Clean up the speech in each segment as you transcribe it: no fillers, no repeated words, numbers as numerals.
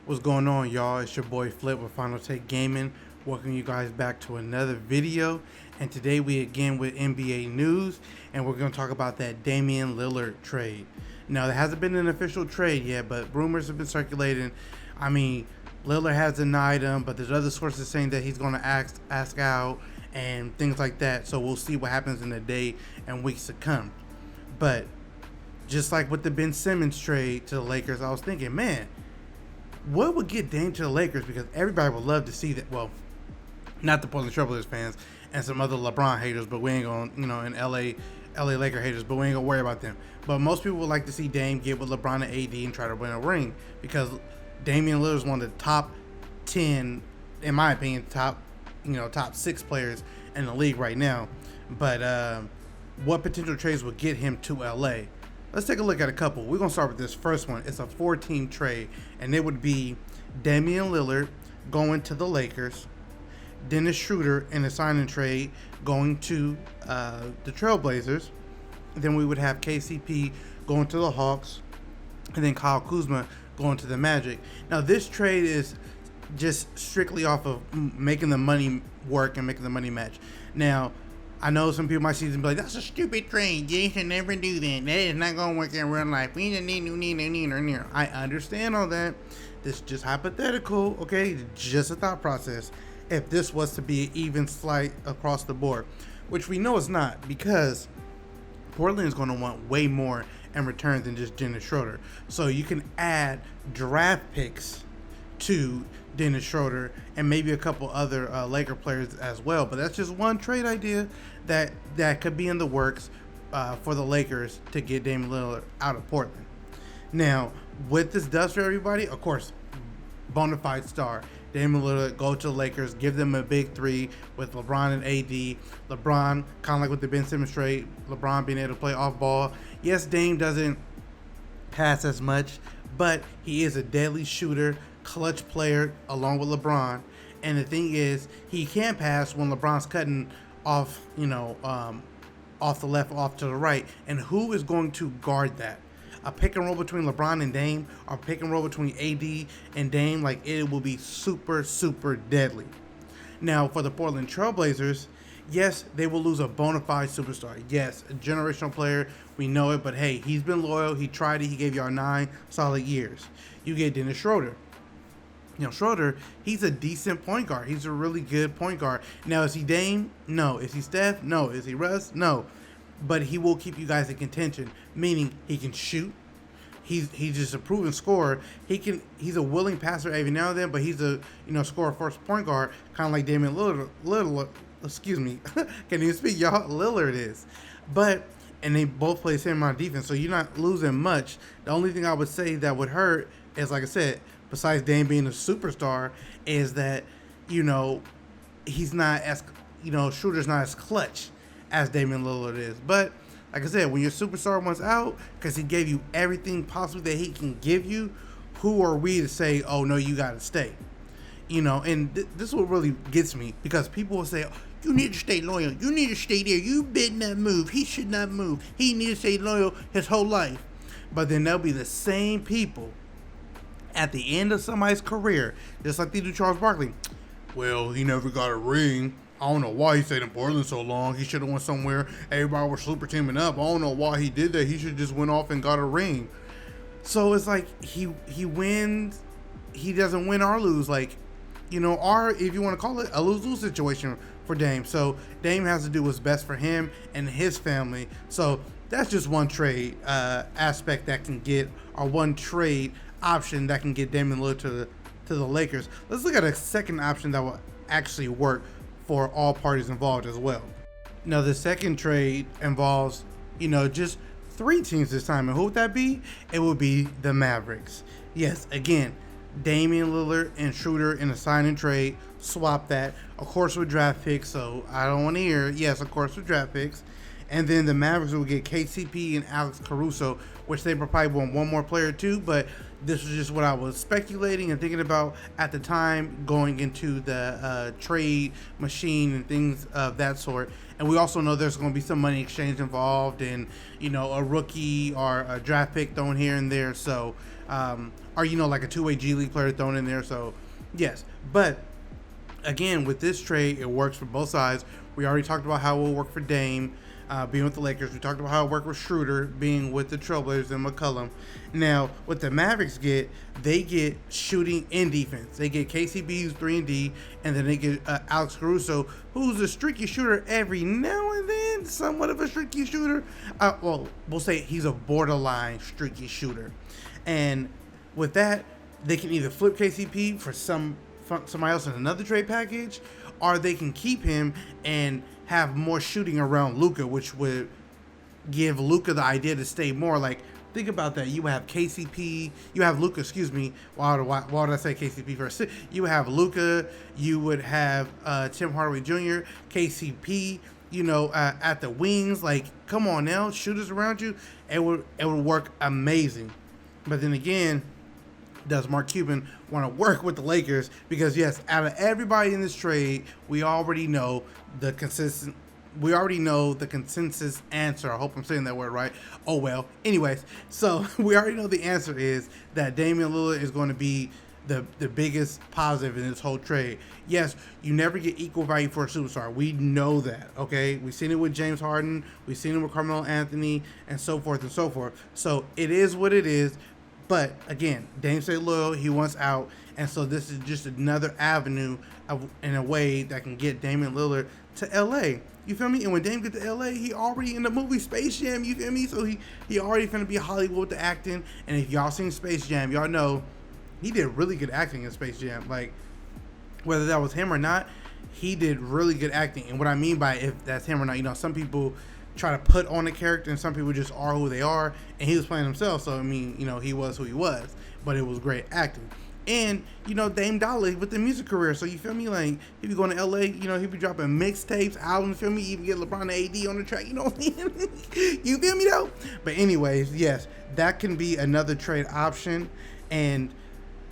What's going on, y'all? It's your boy Flip with Final Take Gaming. Welcome you guys back to another video. And today we again with NBA news, and we're going to talk about that Damian Lillard trade. Now, there hasn't been an official trade yet, but rumors have been circulating. I mean, Lillard has denied him, but there's other sources saying that he's going to ask out and things like that. So we'll see what happens in the day and weeks to come. But just like with the Ben Simmons trade to the Lakers, I was thinking, man, what would get Dame to the Lakers? Because everybody would love to see that. Well, not the Portland Trailblazers fans and some other LeBron haters, but we ain't gonna, in LA Laker haters, but we ain't gonna worry about them. But most people would like to see Dame get with LeBron and AD and try to win a ring, because Damian Lillard is one of the top 10, in my opinion, top 6 players in the league right now. But what potential trades would get him to LA? Let's take a look at a couple. We're going to start with this first one. It's a 4-team trade, and it would be Damian Lillard going to the Lakers, Dennis Schroeder in a signing trade going to the Trailblazers. Then we would have KCP going to the Hawks, and then Kyle Kuzma going to the Magic. Now, this trade is just strictly off of making the money work and making the money match. Now, I know some people might see this and be like, that's a stupid trade. You should never do that. That is not going to work in real life. I understand all that. This is just hypothetical, okay? Just a thought process. If this was to be an even slight across the board, which we know it's not, because Portland is going to want way more in return than just Dennis Schroeder. So you can add draft picks to Dennis Schroeder and maybe a couple other Laker players as well. But that's just one trade idea that could be in the works for the Lakers to get Damian Lillard out of Portland. Now, what this does for everybody, of course, bona fide star Damian Lillard go to the Lakers, give them a big three with LeBron and AD. LeBron, kind of like with the Ben Simmons trade, LeBron being able to play off ball. Yes, Dame doesn't pass as much, but he is a deadly shooter, clutch player along with LeBron. And the thing is, he can't pass when LeBron's cutting off, off the left, off to the right. And who is going to guard that? A pick and roll between LeBron and Dame, or pick and roll between AD and Dame, like, it will be super, super deadly. Now, for the Portland Trailblazers, yes, they will lose a bona fide superstar. Yes, a generational player, we know it, but hey, he's been loyal, he tried it, he gave y'all 9 solid years. You get Dennis Schroeder. Schroeder, he's a decent point guard. He's a really good point guard. Now, is he Dame? No. Is he Steph? No. Is he Russ? No. But he will keep you guys in contention, meaning he can shoot. He's just a proven scorer. He's a willing passer every now and then, but he's a scorer first point guard, kind of like Damian Lillard. Excuse me, can't even speak, y'all. Lillard is, and they both play the same amount of defense, so you're not losing much. The only thing I would say that would hurt is, like I said, besides Dame being a superstar, is that he's not as Schroeder's not as clutch as Damian Lillard is. But like I said, when your superstar wants out, because he gave you everything possible that he can give you, who are we to say, oh no, you gotta stay? And this is what really gets me, because people will say, you need to stay loyal, you need to stay there, you better not move, he should not move, he needs to stay loyal his whole life. But then they'll be the same people at the end of somebody's career, just like they do Charles Barkley. Well, he never got a ring. I don't know why he stayed in Portland so long. He should have went somewhere. Everybody was super teaming up. I don't know why he did that. He should just went off and got a ring. So it's like he wins. He doesn't win or lose. Like, if you want to call it a lose-lose situation for Dame. So Dame has to do what's best for him and his family. So that's just one trade aspect that can get, or one trade option that can get Damian Lillard to the Lakers. Let's look at a second option that will actually work for all parties involved as well. Now, the second trade involves, just 3 teams this time. And who would that be? It would be the Mavericks. Yes, again, Damian Lillard and Schroeder in a sign and trade. Swap that. Of course, with draft picks, so I don't want to hear. Yes, of course, with draft picks. And then the Mavericks will get KCP and Alex Caruso, which they probably want one more player too, but This was just what I was speculating and thinking about at the time going into the trade machine and things of that sort. And we also know there's going to be some money exchange involved, and a rookie or a draft pick thrown here and there. So, or like a two-way G League player thrown in there. So, yes, but again, with this trade, it works for both sides. We already talked about how it will work for Dame being with the Lakers. We talked about how it worked with Schroeder being with the Trailblazers and McCollum. Now, what the Mavericks get, they get shooting and defense. They get KCP, who's 3-and-D, and then they get Alex Caruso, who's a streaky shooter every now and then, somewhat of a streaky shooter. Well, we'll say he's a borderline streaky shooter. And with that, they can either flip KCP for somebody else in another trade package, or they can keep him and have more shooting around Luka, which would give Luka the idea to stay more. Like, think about that. You have KCP, you have Luka, excuse me. Why did I say KCP first? You have Luka, you would have Tim Hardaway Jr., KCP, at the wings. Like, come on now, shooters around you. It would work amazing. But then again, does Mark Cuban want to work with the Lakers? Because yes, out of everybody in this trade, we already know the consensus answer. I hope I'm saying that word right. Oh well. Anyways, so we already know the answer is that Damian Lillard is going to be the biggest positive in this whole trade. Yes, you never get equal value for a superstar. We know that, okay? We've seen it with James Harden. We've seen it with Carmelo Anthony, and so forth and so forth. So it is what it is. But again, Dame stayed loyal. He wants out, and so this is just another avenue in a way that can get Damian Lillard to LA. You feel me? And when Dame get to LA, he already in the movie Space Jam. You feel me? So he already finna be Hollywood with the acting. And if y'all seen Space Jam, y'all know he did really good acting in Space Jam. Like, whether that was him or not, he did really good acting. And what I mean by if that's him or not, some people try to put on a character, and some people just are who they are, and he was playing himself. So I mean, he was who he was, but it was great acting. And Dame Dolly with the music career, so you feel me? Like, he be going to LA, he be dropping mixtapes, albums, feel me? Even get LeBron and AD on the track, you know what I mean? You feel me though? But anyways, yes, that can be another trade option. And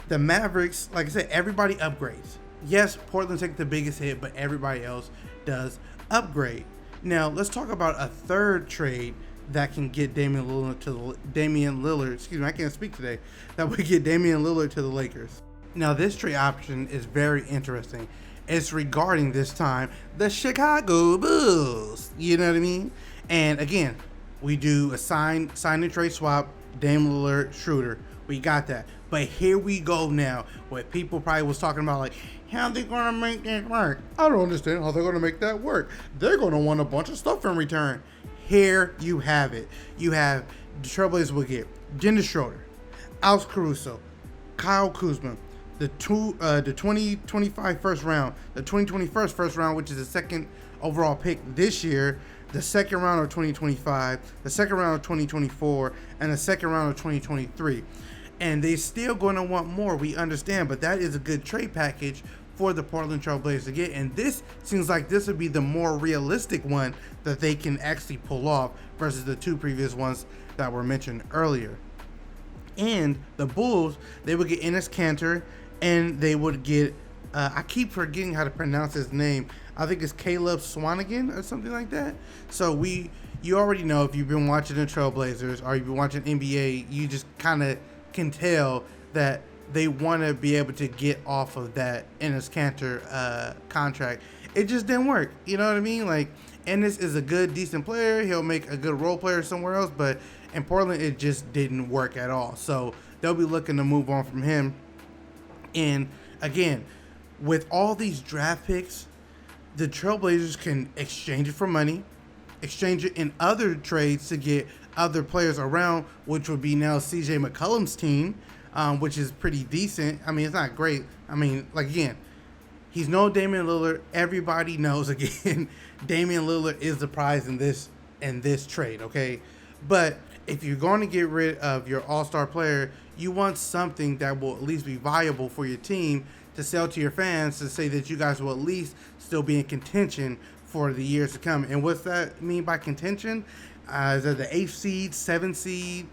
the Mavericks, like I said, everybody upgrades. Yes, Portland takes the biggest hit, but everybody else does upgrade. Now, let's talk about a third trade that can get Damian Lillard, excuse me, I can't speak today, that would get Damian Lillard to the Lakers. Now, this trade option is very interesting. It's regarding this time the Chicago Bulls. You know what I mean? And again, we do a sign and trade swap, Dame Lillard, Schroeder. We got that. But here we go now, what people probably was talking about, like, how they gonna make that work? I don't understand how they're gonna make that work. They're gonna want a bunch of stuff in return. Here you have it. You have the Trailblazers will get Dennis Schroeder, Alex Caruso, Kyle Kuzma, the 2025 first round, the 2021 first round, which is the second overall pick this year, the second round of 2025, the second round of 2024, and the second round of 2023. And they're still going to want more, we understand, but that is a good trade package for the Portland Trailblazers to get. And this seems like this would be the more realistic one that they can actually pull off versus the two previous ones that were mentioned earlier. And the Bulls, they would get Enes Kanter, and they would get, I keep forgetting how to pronounce his name. I think it's Caleb Swanigan or something like that. So you already know, if you've been watching the Trailblazers or you've been watching NBA, you just kind of can tell that they want to be able to get off of that Enes Kanter contract. It just didn't work. You know what I mean? Like, Enes is a good, decent player. He'll make a good role player somewhere else, but in Portland, it just didn't work at all. So they'll be looking to move on from him. And again, with all these draft picks, the Trailblazers can exchange it for money, exchange it in other trades to get other players around, which would be now CJ McCollum's team, which is pretty decent. I mean, it's not great. I mean, like, again, he's no Damian Lillard. Everybody knows, again, Damian Lillard is the prize in this trade, okay? But if you're going to get rid of your all-star player, you want something that will at least be viable for your team to sell to your fans, to say that you guys will at least still be in contention for the years to come. And what's that mean by contention? Is that the 8th seed, 7th seed,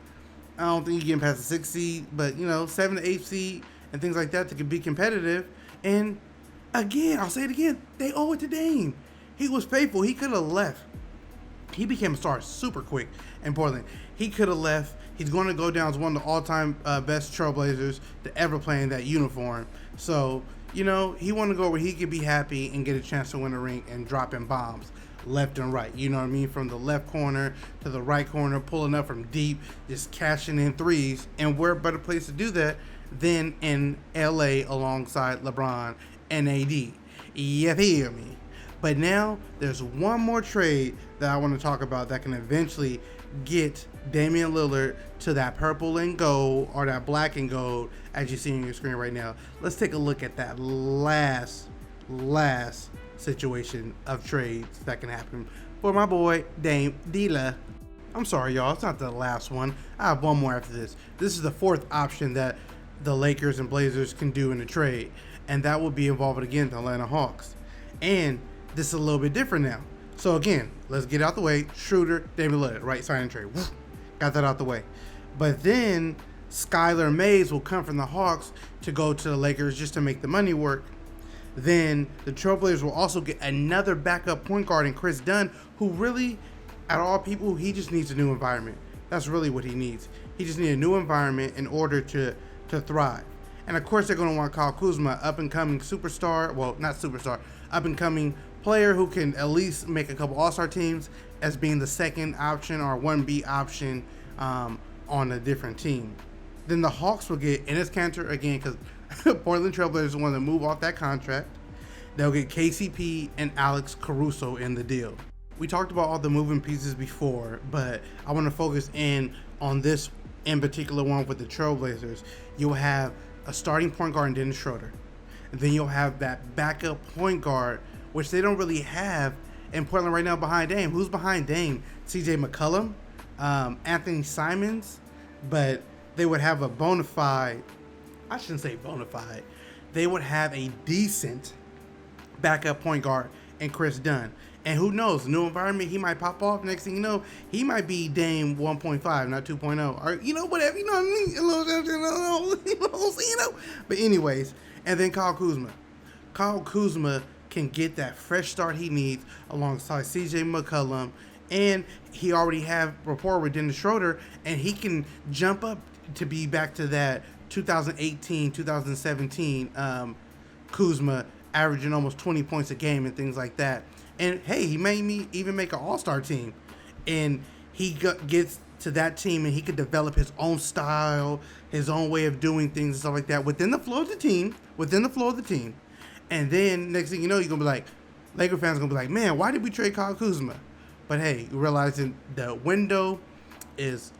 I don't think you're getting past the 6th seed, but 7 to 8 seed and things like that could be competitive. And again, I'll say it again, they owe it to Dame. He was faithful. He could have left. He became a star super quick in Portland. He could have left. He's going to go down as one of the all-time best Trailblazers to ever play in that uniform. So, he wanted to go where he could be happy and get a chance to win a ring and dropping bombs left and right. You know what I mean? From the left corner to the right corner, pulling up from deep, just cashing in threes. And where better place to do that than in LA alongside LeBron and AD. You feel me? But now there's one more trade that I want to talk about that can eventually get Damian Lillard to that purple and gold, or that black and gold, as you see on your screen right now. Let's take a look at that last situation of trades that can happen for my boy Dame Dilla. I'm sorry, y'all, it's not the last one. I have one more after this. This is the fourth option that the Lakers and Blazers can do in a trade, and that will be involved again the Atlanta Hawks. And this is a little bit different now. So again, let's get out the way. Schroeder, Damian Lillard, right? Sign and trade. Woo. Got that out the way. But then Skylar Mays will come from the Hawks to go to the Lakers just to make the money work. Then the Trailblazers will also get another backup point guard in Chris Dunn, who really, out of all people, he just needs a new environment. That's really what he needs. He just needs a new environment in order to thrive. And of course, they're going to want Kyle Kuzma, up-and-coming superstar. Well, not superstar, up-and-coming player who can at least make a couple All-Star teams, as being the second option or 1B option on a different team. Then the Hawks will get Enes Kanter again, because Portland Trailblazers want to move off that contract. They'll get KCP and Alex Caruso in the deal. We talked about all the moving pieces before, but I want to focus in on this in particular one with the Trailblazers. You'll have a starting point guard in Dennis Schroeder. And then you'll have that backup point guard, which they don't really have in Portland right now behind Dame. Who's behind Dame? CJ McCollum, Anthony Simons, but they would have a bona fide, I shouldn't say bona fide, they would have a decent backup point guard in Chris Dunn. And who knows, new environment, he might pop off. Next thing you know, he might be Dame 1.5, not 2.0, or whatever, you know what I mean? But anyways, and then Kyle Kuzma. Kyle Kuzma can get that fresh start he needs alongside CJ McCollum, and he already have rapport with Dennis Schroeder, and he can jump up to be back to that 2018, 2017 Kuzma, averaging almost 20 points a game and things like that. And hey, he may even make an all-star team, and he gets to that team, and he could develop his own style, his own way of doing things and stuff like that within the flow of the team. And then next thing you know, you're gonna be like, Laker fans gonna be like, man, why did we trade Kyle Kuzma? But hey, realizing the window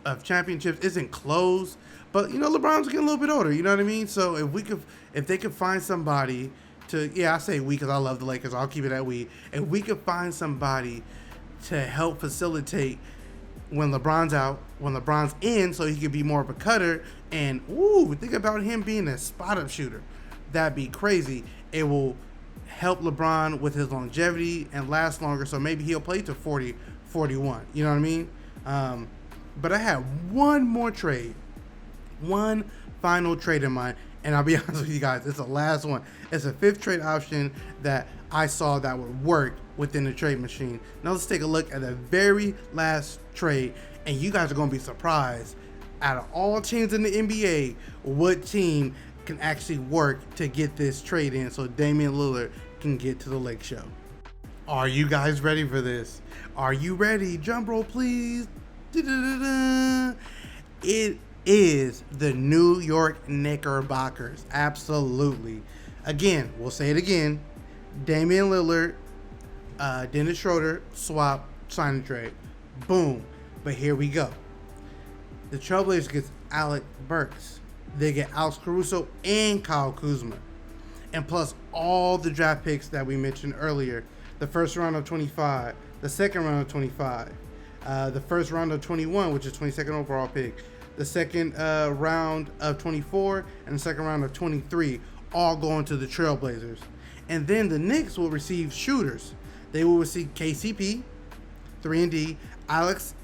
of championships isn't closed. But LeBron's getting a little bit older. You know what I mean? So if they could find somebody to, I say we because I love the Lakers. I'll keep it at we. If we could find somebody to help facilitate when LeBron's out, when LeBron's in, so he could be more of a cutter. And think about him being a spot-up shooter. That'd be crazy. It will help LeBron with his longevity and last longer, so maybe he'll play to 40, 41. You know what I mean? But I have one more trade, one final trade in mind, and I'll be honest with you guys, it's the last one. It's a fifth trade option that I saw that would work within the trade machine. Now let's take a look at the very last trade, and you guys are going to be surprised. Out of all teams in the NBA, what team can actually work to get this trade in so Damian Lillard can get to the Lake Show? Are you guys ready for this? Are you ready? Drum roll, please. Da-da-da-da. It is the New York Knickerbockers. Absolutely. Again, we'll say it again. Damian Lillard, Dennis Schroeder, swap, sign and trade. Boom. But here we go. The Trailblazers gets Alec Burks. They get Alex Caruso and Kyle Kuzma. And plus all the draft picks that we mentioned earlier. The first round of 25, the second round of 25, the first round of 21, which is 22nd overall pick, the second round of 24, and the second round of 23, all going to the Trailblazers. And then the Knicks will receive shooters. They will receive KCP, 3-and-D, Alex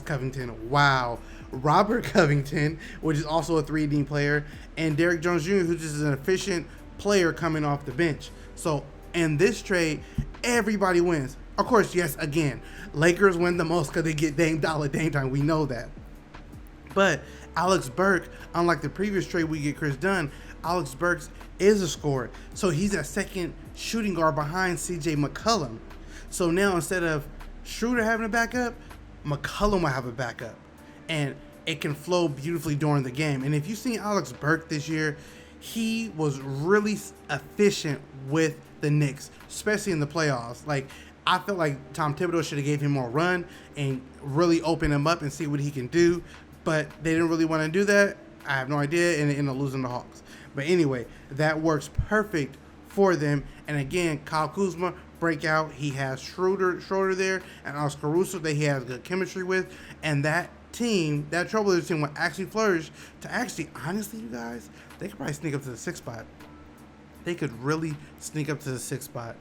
Covington, wow, Robert Covington, which is also a 3-and-D player, and Derrick Jones Jr., who's just an efficient player coming off the bench. So in this trade, everybody wins. Of course, yes, again, Lakers win the most because they get Dame time. We know that. But Alex Burke, unlike the previous trade we get Chris Dunn, Alex Burke is a scorer. So he's a second shooting guard behind CJ McCollum. So now instead of Schroeder having a backup, McCollum will have a backup. And it can flow beautifully during the game. And if you've seen Alex Burke this year, he was really efficient with the Knicks, especially in the playoffs. Like, I felt like Tom Thibodeau should have gave him more run and really open him up and see what he can do. But they didn't really want to do that. I have no idea, and they ended up losing the Hawks. But anyway, that works perfect for them. And again, Kyle Kuzma, breakout. He has Schroeder there, and Oscar Caruso that he has good chemistry with. And that team, that Trailblazers team, will actually flourish to actually, honestly, you guys, they could probably sneak up to the 6th spot. They could really sneak up to the 6th spot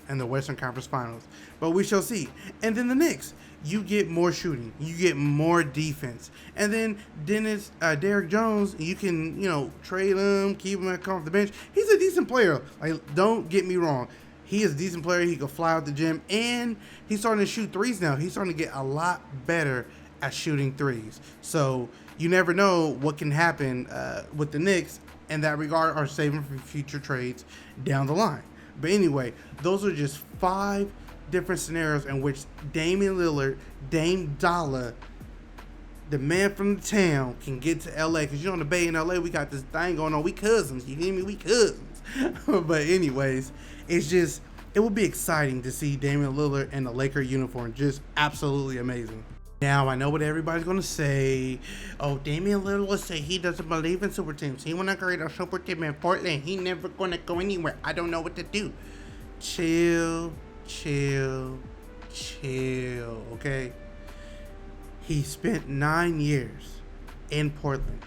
in the Western Conference Finals. But we shall see. And then the Knicks, you get more shooting, you get more defense, and then Derrick Jones, you can trade him, keep him off the bench. He's a decent player. Like, don't get me wrong, he is a decent player. He can fly out the gym, and he's starting to shoot threes now. He's starting to get a lot better at shooting threes. So you never know what can happen with the Knicks in that regard, or saving for future trades down the line. But anyway, those are just 5 different scenarios in which Damian Lillard, Dame Dollar, the man from the town, can get to LA. Because in the Bay in LA, we got this thing going on. We cousins, you hear me? We cousins. But anyways, it will be exciting to see Damian Lillard in the Laker uniform. Just absolutely amazing. Now, I know what everybody's going to say. Oh, Damian Lillard say he doesn't believe in super teams. He want to create a super team in Portland. He never going to go anywhere. I don't know what to do. Chill, okay? He spent 9 years in Portland.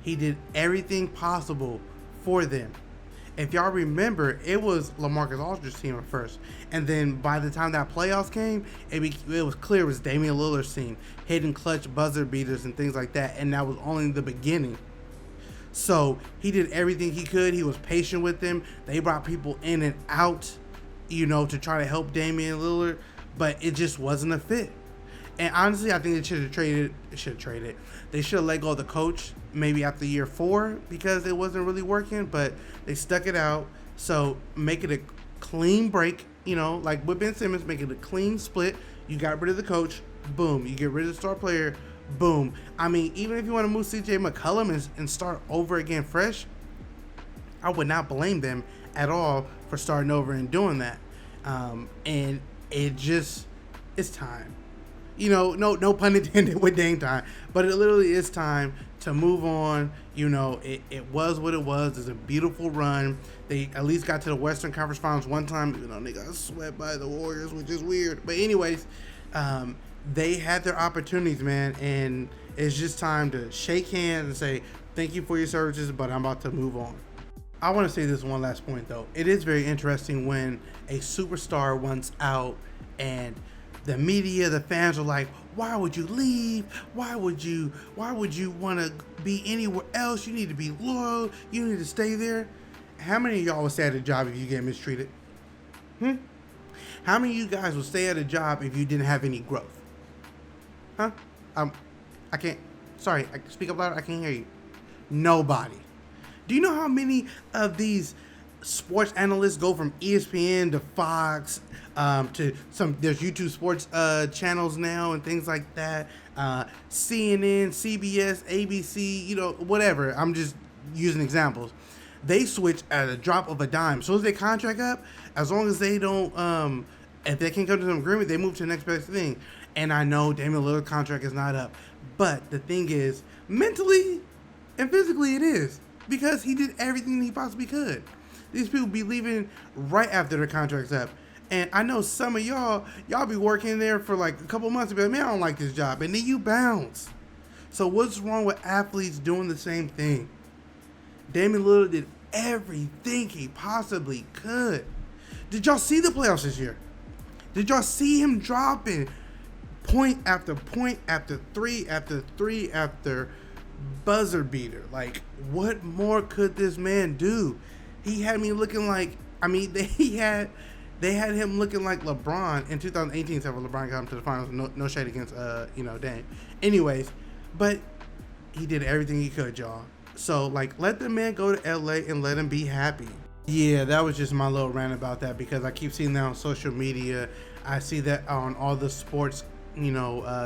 He did everything possible for them. If y'all remember, it was LaMarcus Aldridge's team at first. And then by the time that playoffs came, it was clear it was Damian Lillard's team. Hitting clutch buzzer beaters and things like that. And that was only the beginning. So he did everything he could. He was patient with them. They brought people in and out, to try to help Damian Lillard. But it just wasn't a fit. And honestly, I think they should have traded. They should have let go of the coach maybe after year 4 because it wasn't really working. But they stuck it out. So make it a clean break. Like with Ben Simmons, make it a clean split. You got rid of the coach. Boom. You get rid of the star player. Boom. I mean, even if you want to move CJ McCollum and start over again fresh, I would not blame them at all for starting over and doing that. And it's time. No pun intended with Dame time, but it literally is time to move on. It was what it was. It's a beautiful run. They at least got to the Western Conference Finals one time. They got swept by the Warriors, which is weird. But anyways, they had their opportunities, man, and it's just time to shake hands and say thank you for your services, but I'm about to move on. I want to say this one last point, though. It is very interesting when a superstar wants out and the media, the fans are like, why would you leave? Why would you want to be anywhere else? You need to be loyal. You need to stay there. How many of y'all would stay at a job if you get mistreated? How many of you guys would stay at a job if you didn't have any growth? Huh? I can't. Sorry, I speak up loud. I can't hear you. Nobody. Do you know how many of these sports analysts go from ESPN to Fox to there's YouTube sports channels now and things like that, CNN, CBS, ABC, whatever. I'm just using examples. They switch at a drop of a dime. So as they contract up, as long as they don't, if they can't come to an agreement, they move to the next best thing. And I know Damian Lillard's contract is not up, but the thing is, mentally and physically it is, because he did everything he possibly could. These people be leaving right after their contract's up. And I know some of y'all be working there for like a couple months and be like, man, I don't like this job. And then you bounce. So what's wrong with athletes doing the same thing? Damian Lillard did everything he possibly could. Did y'all see the playoffs this year? Did y'all see him dropping point after point after three after three after buzzer beater? Like, what more could this man do? He had me looking like, I mean, they had him looking like LeBron in 2018, except for LeBron got him to the finals. No shade against Dame. Anyways, but he did everything he could, y'all. So, like, let the man go to LA and let him be happy. Yeah, that was just my little rant about that, because I keep seeing that on social media. I see that on all the sports,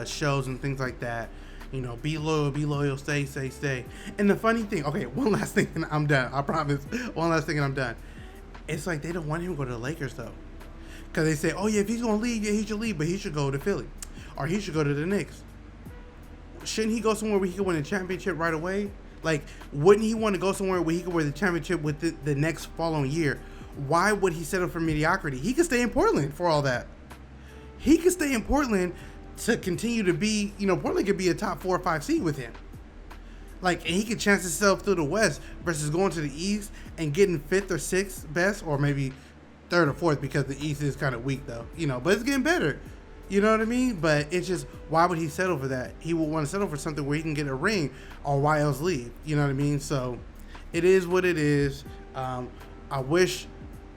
shows and things like that. Be loyal, stay. And the funny thing, okay, one last thing and I'm done. I promise. One last thing and I'm done. It's like they don't want him to go to the Lakers, though. Because they say, oh, yeah, if he's going to leave, yeah, he should leave, but he should go to Philly. Or he should go to the Knicks. Shouldn't he go somewhere where he could win a championship right away? Like, wouldn't he want to go somewhere where he could win the championship with the next following year? Why would he settle for mediocrity? He could stay in Portland for all that. He could stay in Portland to continue to be, Portland could be a top 4 or 5 seed with him. Like, and he could chance himself through the West versus going to the East and getting 5th or 6th best, or maybe 3rd or 4th, because the East is kind of weak, though. But it's getting better. You know what I mean? But it's just, why would he settle for that? He would want to settle for something where he can get a ring, or why else leave? You know what I mean? So, it is what it is. I wish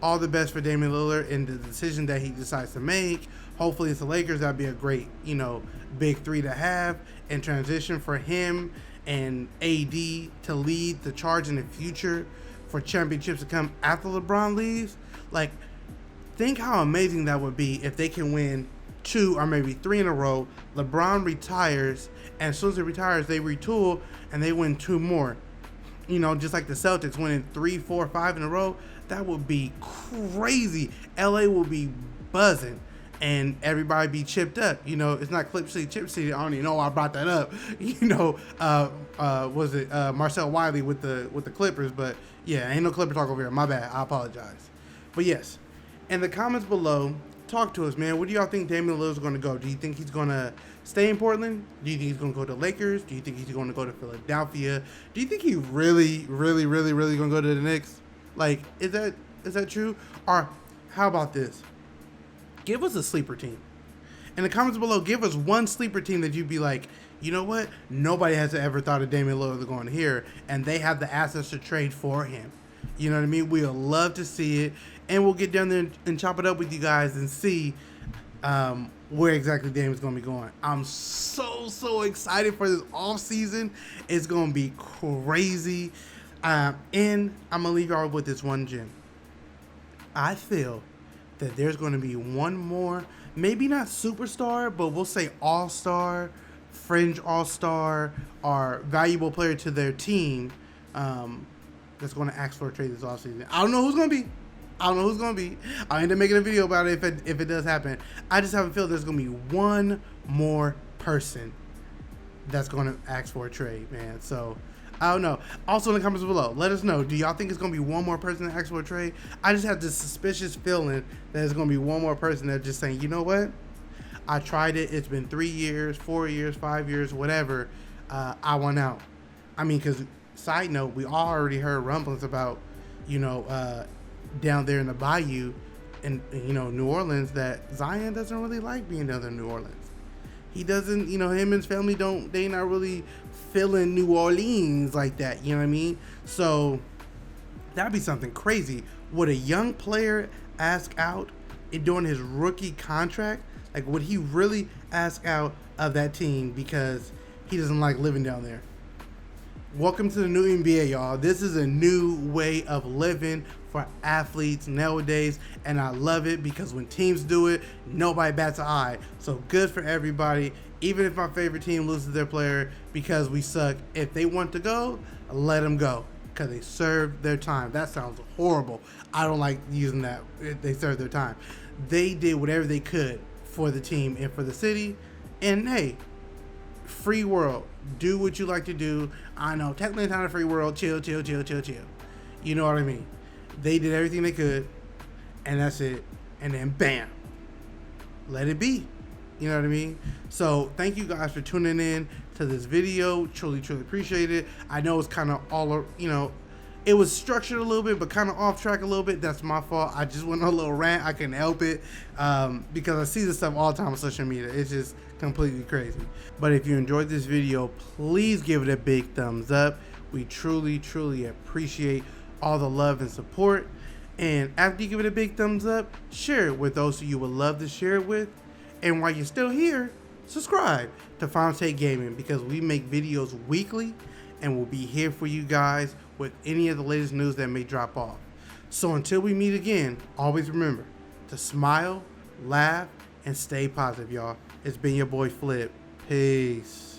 all the best for Damian Lillard in the decision that he decides to make. Hopefully it's the Lakers. That'd be a great, big 3 to have in transition for him and AD to lead the charge in the future for championships to come after LeBron leaves. Like, think how amazing that would be if they can win 2 or maybe 3 in a row. LeBron retires, and as soon as he retires, they retool and they win 2 more. Just like the Celtics winning 3, 4, 5 in a row. That would be crazy. LA will be buzzing. And everybody be chipped up. It's not Clip City, Chip City. I don't even know why I brought that up. Was it Marcel Wiley with the Clippers? But yeah, ain't no Clipper talk over here. My bad. I apologize. But yes, in the comments below, talk to us, man. Where do y'all think Damian Lillard's going to go? Do you think he's going to stay in Portland? Do you think he's going to go to Lakers? Do you think he's going to go to Philadelphia? Do you think he really going to go to the Knicks? Like, is that true? Or how about this? Give us a sleeper team. In the comments below, give us one sleeper team that you'd be like, you know what? Nobody has ever thought of Damian Lillard going here, and they have the assets to trade for him. You know what I mean? We'll love to see it, and we'll get down there and chop it up with you guys and see where exactly Damian's going to be going. I'm so excited for this offseason. It's going to be crazy. And I'm going to leave y'all with this one gem. I feel that there's going to be one more, maybe not superstar, but we'll say all-star, fringe all-star, or valuable player to their team that's going to ask for a trade this offseason. I don't know who's going to be. I'll end up making a video about it if it does happen. I just have a feel there's going to be one more person that's going to ask for a trade, man. So, I don't know. Also in the comments below, let us know. Do y'all think it's going to be one more person that asks for a trade? I just have this suspicious feeling that it's going to be one more person that's just saying, you know what? I tried it. It's been 3 years, 4 years, 5 years, whatever. I want out. I mean, because, side note, we all already heard rumblings about, down there in the bayou in, New Orleans, that Zion doesn't really like being down there in New Orleans. He doesn't, him and his family they not really feeling New Orleans like that, you know what I mean? So, that'd be something crazy. Would a young player ask out during his rookie contract? Like, would he really ask out of that team because he doesn't like living down there? Welcome to the new NBA, y'all. This is a new way of living for athletes nowadays, and I love it because when teams do it, nobody bats an eye. So good for everybody. Even if my favorite team loses their player because we suck, if they want to go, let them go because they served their time. That sounds horrible. I don't like using that. They served their time. They did whatever they could for the team and for the city, and hey, free world. Do what you like to do. I know, technically it's not a free world. Chill. You know what I mean? They did everything they could, and that's it. And then bam, let it be. You know what I mean? So thank you guys for tuning in to this video. Truly appreciate it. I know it's kind of all, It was structured a little bit, but kind of off track a little bit. That's my fault. I just went on a little rant. I couldn't help it because I see this stuff all the time on social media. It's just completely crazy. But if you enjoyed this video, please give it a big thumbs up. We truly, truly appreciate all the love and support. And after you give it a big thumbs up, share it with those who you would love to share it with. And while you're still here, subscribe to Final Take Gaming, because we make videos weekly and we'll be here for you guys with any of the latest news that may drop off. So until we meet again, always remember to smile, laugh, and stay positive, y'all. It's been your boy Flip. Peace.